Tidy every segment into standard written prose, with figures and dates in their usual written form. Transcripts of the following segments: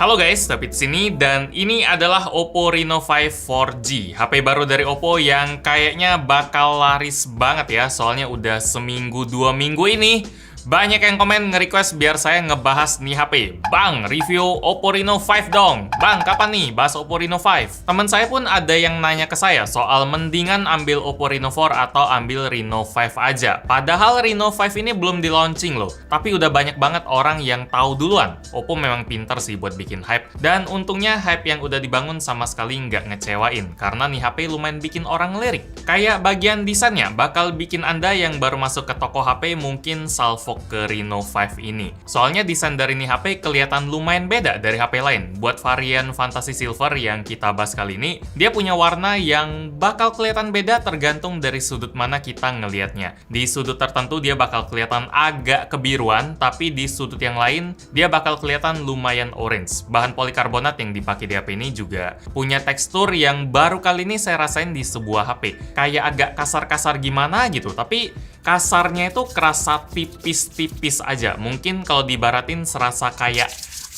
Halo guys, David sini dan ini adalah Oppo Reno 5 4G. HP baru dari Oppo yang kayaknya bakal laris banget ya, soalnya udah seminggu 2 minggu ini banyak yang komen nge-request biar saya ngebahas nih HP. Bang, review Oppo Reno 5 dong. Bang, kapan nih bahas Oppo Reno 5? Temen saya pun ada yang nanya ke saya soal mendingan ambil Oppo Reno 4 atau ambil Reno 5 aja. Padahal Reno 5 ini belum di launching loh. Tapi udah banyak banget orang yang tahu duluan. Oppo memang pinter sih buat bikin hype. Dan untungnya hype yang udah dibangun sama sekali nggak ngecewain. Karena nih HP lumayan bikin orang lirik. Kayak bagian desainnya bakal bikin Anda yang baru masuk ke toko HP mungkin salvo ke Reno 5 ini. Soalnya desain dari nih HP kelihatan lumayan beda dari HP lain. Buat varian Fantasy Silver yang kita bahas kali ini, dia punya warna yang bakal kelihatan beda tergantung dari sudut mana kita ngelihatnya. Di sudut tertentu dia bakal kelihatan agak kebiruan, tapi di sudut yang lain dia bakal kelihatan lumayan orange. Bahan polikarbonat yang dipakai di HP ini juga punya tekstur yang baru kali ini saya rasain di sebuah HP. Kayak agak kasar-kasar gimana gitu, tapi kasarnya itu kerasa tipis-tipis aja. Mungkin kalau dibaratin serasa kayak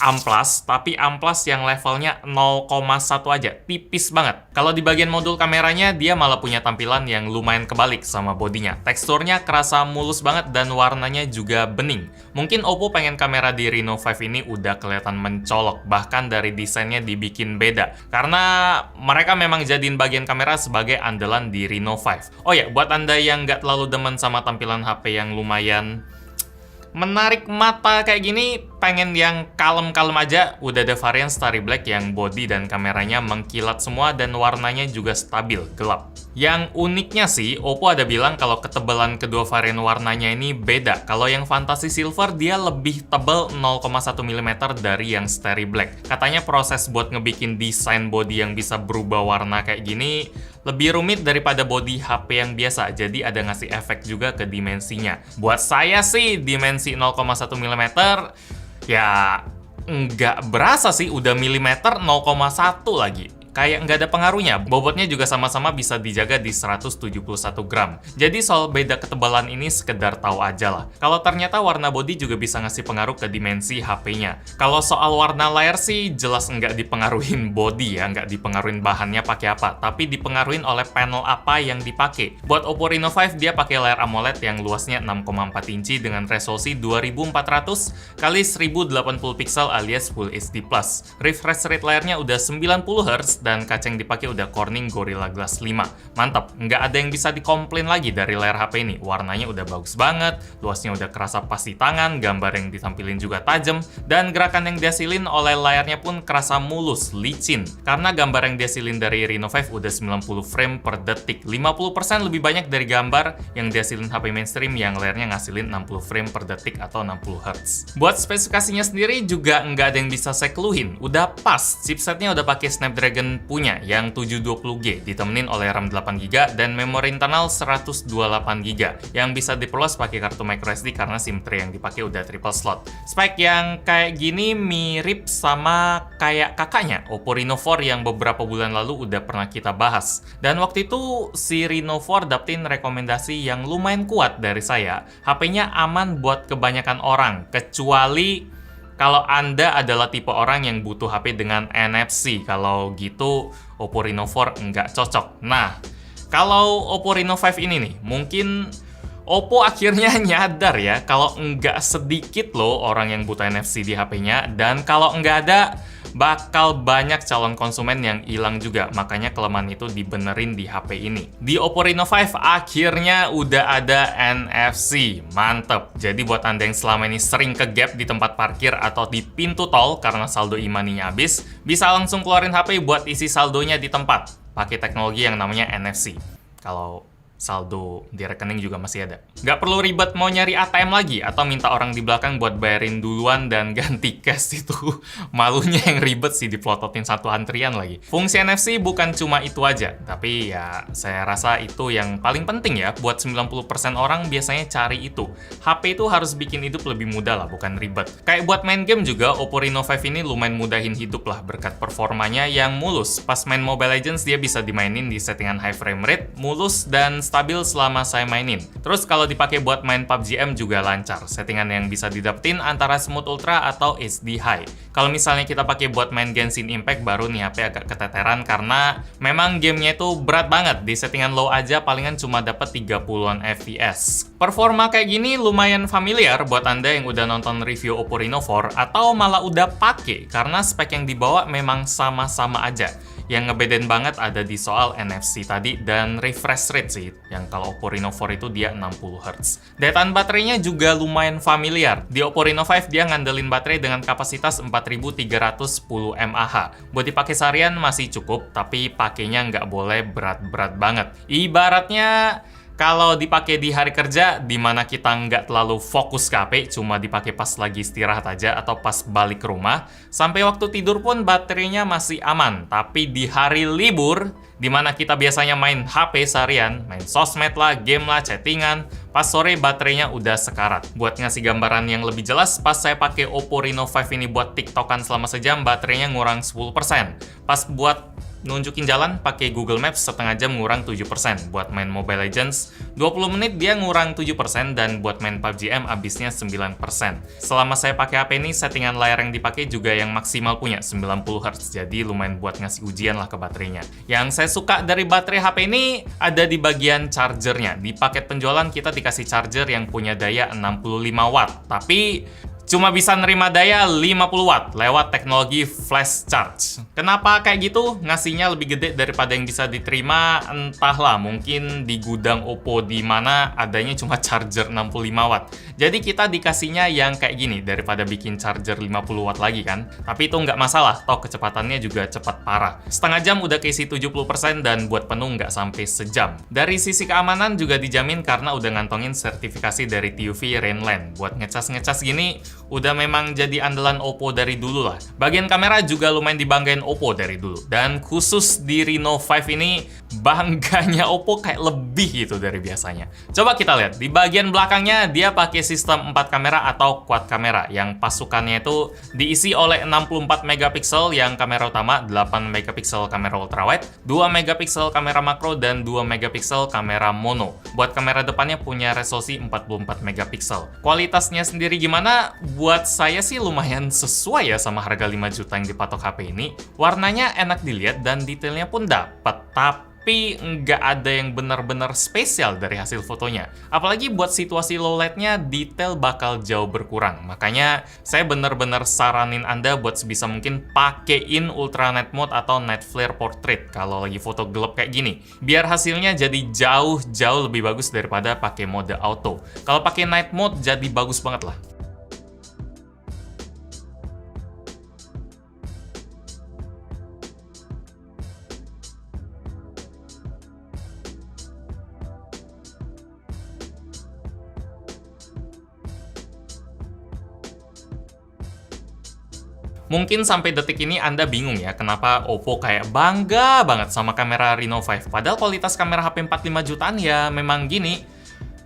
amplas, tapi amplas yang levelnya 0,1 aja, tipis banget. Kalau di bagian modul kameranya, dia malah punya tampilan yang lumayan kebalik sama bodinya. Teksturnya kerasa mulus banget dan warnanya juga bening. Mungkin Oppo pengen kamera di Reno 5 ini udah kelihatan mencolok, bahkan dari desainnya dibikin beda. Karena mereka memang jadiin bagian kamera sebagai andalan di Reno 5. Oh ya, buat Anda yang nggak terlalu demen sama tampilan HP yang lumayan menarik mata kayak gini, pengen yang kalem-kalem aja, udah ada varian Starry Black yang body dan kameranya mengkilat semua dan warnanya juga stabil, gelap. Yang uniknya sih, Oppo ada bilang kalau ketebalan kedua varian warnanya ini beda. Kalau yang Fantasy Silver dia lebih tebal 0,1 mm dari yang Starry Black. Katanya proses buat ngebikin desain body yang bisa berubah warna kayak gini lebih rumit daripada body HP yang biasa, jadi ada ngasih efek juga ke dimensinya. Buat saya sih, dimensi 0,1 mm ya nggak berasa sih, udah milimeter 0,1 lagi. Kayak nggak ada pengaruhnya. Bobotnya juga sama-sama bisa dijaga di 171 gram. Jadi soal beda ketebalan ini sekedar tahu aja lah. Kalau ternyata warna body juga bisa ngasih pengaruh ke dimensi HP-nya. Kalau soal warna layar sih jelas nggak dipengaruhin body ya, nggak dipengaruhin bahannya pakai apa, tapi dipengaruhin oleh panel apa yang dipakai. Buat Oppo Reno 5 dia pakai layar AMOLED yang luasnya 6,4 inci dengan resolusi 2400 x 1080 pixel alias Full HD+. Refresh rate layarnya udah 90 Hz dan kaca yang dipakai udah Corning Gorilla Glass 5. Mantap, nggak ada yang bisa dikomplain lagi dari layar HP ini. Warnanya udah bagus banget, luasnya udah kerasa pas di tangan, gambar yang ditampilin juga tajam, dan gerakan yang dihasilin oleh layarnya pun kerasa mulus, licin. Karena gambar yang dihasilin dari Reno 5 udah 90 frame per detik, 50% lebih banyak dari gambar yang dihasilin HP mainstream yang layarnya ngasilin 60 frame per detik atau 60 Hz. Buat spesifikasinya sendiri juga nggak ada yang bisa saya keluhin, udah pas. Chipsetnya udah pakai Snapdragon punya yang 720G ditemenin oleh RAM 8GB dan memori internal 128GB yang bisa diperluas pakai kartu microSD karena SIM tray yang dipakai udah triple slot. Spek yang kayak gini mirip sama kayak kakaknya Oppo Reno 4 yang beberapa bulan lalu udah pernah kita bahas. Dan waktu itu si Reno 4 dapetin rekomendasi yang lumayan kuat dari saya. HP-nya aman buat kebanyakan orang, kecuali kalau Anda adalah tipe orang yang butuh HP dengan NFC. Kalau gitu, Oppo Reno 4 nggak cocok. Nah, kalau Oppo Reno 5 ini nih, mungkin Oppo akhirnya nyadar ya, kalau nggak sedikit loh orang yang butuh NFC di HP-nya, dan kalau nggak ada, bakal banyak calon konsumen yang hilang juga. Makanya kelemahan itu dibenerin di HP ini. Di Oppo Reno 5 akhirnya udah ada NFC. Mantep. Jadi buat Anda yang selama ini sering ke gap di tempat parkir atau di pintu tol karena saldo e-money-nya habis, bisa langsung keluarin HP buat isi saldonya di tempat. Pakai teknologi yang namanya NFC. Kalau saldo di rekening juga masih ada. Nggak perlu ribet mau nyari ATM lagi atau minta orang di belakang buat bayarin duluan dan ganti cash itu. Malunya yang ribet sih diplototin satu antrian lagi. Fungsi NFC bukan cuma itu aja, tapi ya saya rasa itu yang paling penting ya. Buat 90% orang biasanya cari itu. HP itu harus bikin hidup lebih mudah lah, bukan ribet. Kayak buat main game juga, Oppo Reno 5 ini lumayan mudahin hidup lah berkat performanya yang mulus. Pas main Mobile Legends dia bisa dimainin di settingan high frame rate, mulus, dan stabil selama saya mainin. Terus kalau dipakai buat main PUBG M juga lancar. Settingan yang bisa didapetin antara Smooth Ultra atau HD High. Kalau misalnya kita pakai buat main Genshin Impact, baru nih HP agak keteteran karena memang gamenya itu berat banget. Di settingan low aja palingan cuma dapat 30-an FPS. Performa kayak gini lumayan familiar buat Anda yang udah nonton review Oppo Reno 4 atau malah udah pakai karena spek yang dibawa memang sama-sama aja. Yang ngebedain banget ada di soal NFC tadi dan refresh rate sih, yang kalau Oppo Reno 4 itu dia 60Hz. Daya tahan baterainya juga lumayan familiar. Di Oppo Reno 5 dia ngandelin baterai dengan kapasitas 4310 mAh. Buat dipakai seharian masih cukup, tapi pakainya nggak boleh berat-berat banget. Ibaratnya kalau dipakai di hari kerja, di mana kita nggak terlalu fokus ke HP, cuma dipakai pas lagi istirahat aja atau pas balik ke rumah, sampai waktu tidur pun baterainya masih aman. Tapi di hari libur, di mana kita biasanya main HP seharian, main sosmed lah, game lah, chattingan, pas sore baterainya udah sekarat. Buat ngasih gambaran yang lebih jelas, pas saya pakai Oppo Reno 5 ini buat TikTokan selama sejam, baterainya ngurang 10%. Pas buat nunjukin jalan pakai Google Maps setengah jam ngurang 7%. Buat main Mobile Legends 20 menit dia ngurang 7% dan buat main PUBG M habisnya 9%. Selama saya pakai HP ini settingan layar yang dipakai juga yang maksimal punya 90Hz. Jadi lumayan buat ngasih ujian lah ke baterainya. Yang saya suka dari baterai HP ini ada di bagian chargernya. Di paket penjualan kita dikasih charger yang punya daya 65 watt. Tapi cuma bisa nerima daya 50 watt lewat teknologi flash charge. Kenapa kayak gitu? Ngasihnya lebih gede daripada yang bisa diterima, entahlah, mungkin di gudang Oppo di mana adanya cuma charger 65 watt. Jadi kita dikasihnya yang kayak gini daripada bikin charger 50 watt lagi kan. Tapi itu nggak masalah, toh kecepatannya juga cepat parah. Setengah jam udah keisi 70% dan buat penuh nggak sampai sejam. Dari sisi keamanan juga dijamin karena udah ngantongin sertifikasi dari TUV Rainland. Buat ngecas-ngecas gini, udah memang jadi andalan Oppo dari dulu lah. Bagian kamera juga lumayan dibanggain Oppo dari dulu. Dan khusus di Reno 5 ini, bangganya Oppo kayak lebih gitu dari biasanya. Coba kita lihat, di bagian belakangnya dia pakai sistem 4 kamera atau quad kamera, yang pasukannya itu diisi oleh 64 megapiksel yang kamera utama, 8 megapiksel kamera ultrawide, 2 megapiksel kamera makro, dan 2 megapiksel kamera mono. Buat kamera depannya punya resolusi 44 megapiksel. Kualitasnya sendiri gimana? Buat saya sih lumayan sesuai ya sama harga 5 juta yang dipatok HP ini. Warnanya enak dilihat dan detailnya pun dapat, tapi nggak ada yang benar-benar spesial dari hasil fotonya. Apalagi buat situasi low light-nya, detail bakal jauh berkurang. Makanya saya benar-benar saranin Anda buat sebisa mungkin pakein Ultra Night Mode atau Night Flare Portrait kalau lagi foto gelap kayak gini. Biar hasilnya jadi jauh-jauh lebih bagus daripada pakai mode auto. Kalau pakai Night Mode jadi bagus banget lah. Mungkin sampai detik ini Anda bingung ya, kenapa Oppo kayak bangga banget sama kamera Reno 5. Padahal kualitas kamera HP 45 jutaan ya memang gini.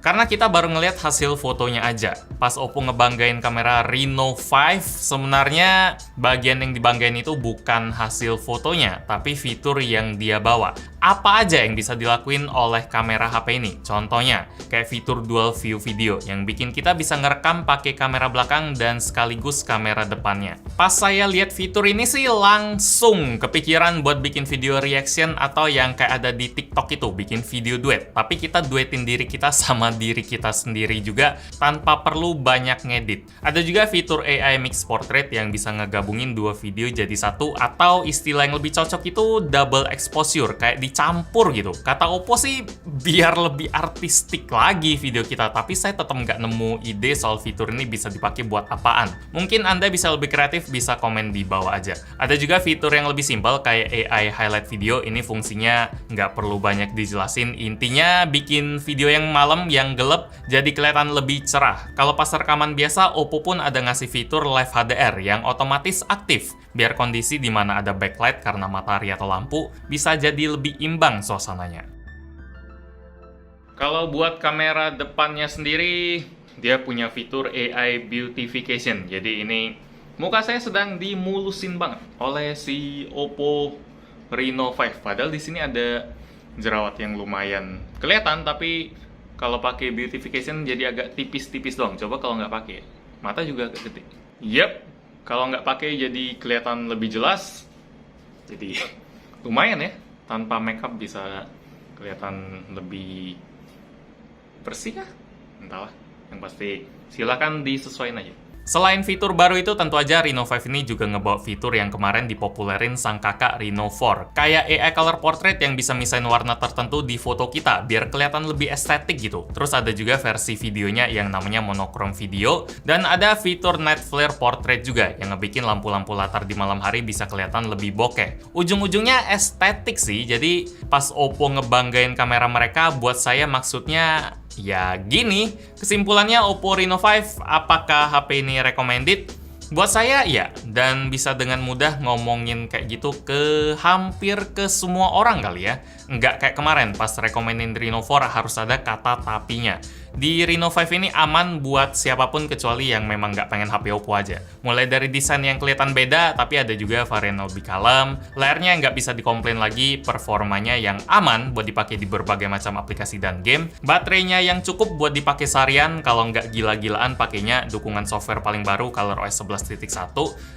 Karena kita baru ngeliat hasil fotonya aja. Pas Oppo ngebanggain kamera Reno 5, sebenarnya bagian yang dibanggain itu bukan hasil fotonya, tapi fitur yang dia bawa. Apa aja yang bisa dilakuin oleh kamera HP ini? Contohnya, kayak fitur dual view video yang bikin kita bisa ngerekam pakai kamera belakang dan sekaligus kamera depannya. Pas saya lihat fitur ini sih langsung kepikiran buat bikin video reaction atau yang kayak ada di TikTok itu, bikin video duet. Tapi kita duetin diri kita sama diri kita sendiri juga tanpa perlu banyak ngedit. Ada juga fitur AI Mix Portrait yang bisa ngegabungin dua video jadi satu, atau istilah yang lebih cocok itu double exposure, kayak dicampur gitu. Kata Oppo sih biar lebih artistik lagi video kita, tapi saya tetap nggak nemu ide soal fitur ini bisa dipakai buat apaan. Mungkin Anda bisa lebih kreatif, bisa komen di bawah aja. Ada juga fitur yang lebih simpel kayak AI Highlight Video. Ini fungsinya nggak perlu banyak dijelasin. Intinya bikin video yang malam, yang gelap, jadi kelihatan lebih cerah. Kalau pas rekaman biasa, Oppo pun ada ngasih fitur Live HDR yang otomatis aktif, biar kondisi di mana ada backlight karena matahari atau lampu bisa jadi lebih imbang suasananya. Kalau buat kamera depannya sendiri, dia punya fitur AI Beautification. Jadi ini muka saya sedang dimulusin banget oleh si Oppo Reno 5. Padahal di sini ada jerawat yang lumayan kelihatan, tapi kalau pakai beautification jadi agak tipis-tipis doang. Coba kalau nggak pakai, mata juga agak gede. Yep, kalau nggak pakai jadi kelihatan lebih jelas. Jadi lumayan ya, tanpa makeup bisa kelihatan lebih bersih kah? Entahlah, yang pasti silakan disesuaikan aja. Selain fitur baru itu, tentu aja Reno 5 ini juga ngebawa fitur yang kemarin dipopulerin sang kakak Reno 4. Kayak AI Color Portrait yang bisa misahin warna tertentu di foto kita, biar kelihatan lebih estetik gitu. Terus ada juga versi videonya yang namanya monochrome video, dan ada fitur Night Flare Portrait juga, yang ngebikin lampu-lampu latar di malam hari bisa kelihatan lebih bokeh. Ujung-ujungnya estetik sih, jadi pas Oppo ngebanggain kamera mereka, buat saya maksudnya ya gini, kesimpulannya Oppo Reno 5, apakah HP ini recommended? Buat saya ya, dan bisa dengan mudah ngomongin kayak gitu ke hampir ke semua orang kali ya. Nggak kayak kemarin, pas rekomenin Reno 4 harus ada kata tapinya. Di Reno 5 ini aman buat siapapun kecuali yang memang nggak pengen HP Oppo aja. Mulai dari desain yang kelihatan beda, tapi ada juga varian lebih kalem, layarnya nggak bisa dikomplain lagi, performanya yang aman buat dipakai di berbagai macam aplikasi dan game, baterainya yang cukup buat dipakai seharian, kalau nggak gila-gilaan pakainya dukungan software paling baru ColorOS 11.1,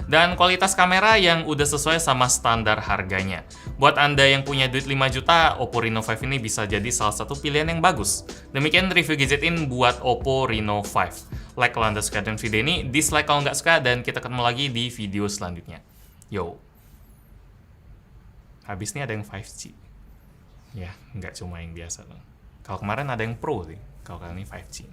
dan kualitas kamera yang udah sesuai sama standar harganya. Buat Anda yang punya duit 5 juta, Oppo Reno 5 ini bisa jadi salah satu pilihan yang bagus. Demikian review gadgetin buat Oppo Reno 5. Like kalau Anda suka dengan video ini, dislike kalau nggak suka, dan kita ketemu lagi di video selanjutnya. Yo. Habis ini ada yang 5G. Ya, nggak cuma yang biasa. Kalau kemarin ada yang Pro sih. Kalau kali ini 5G.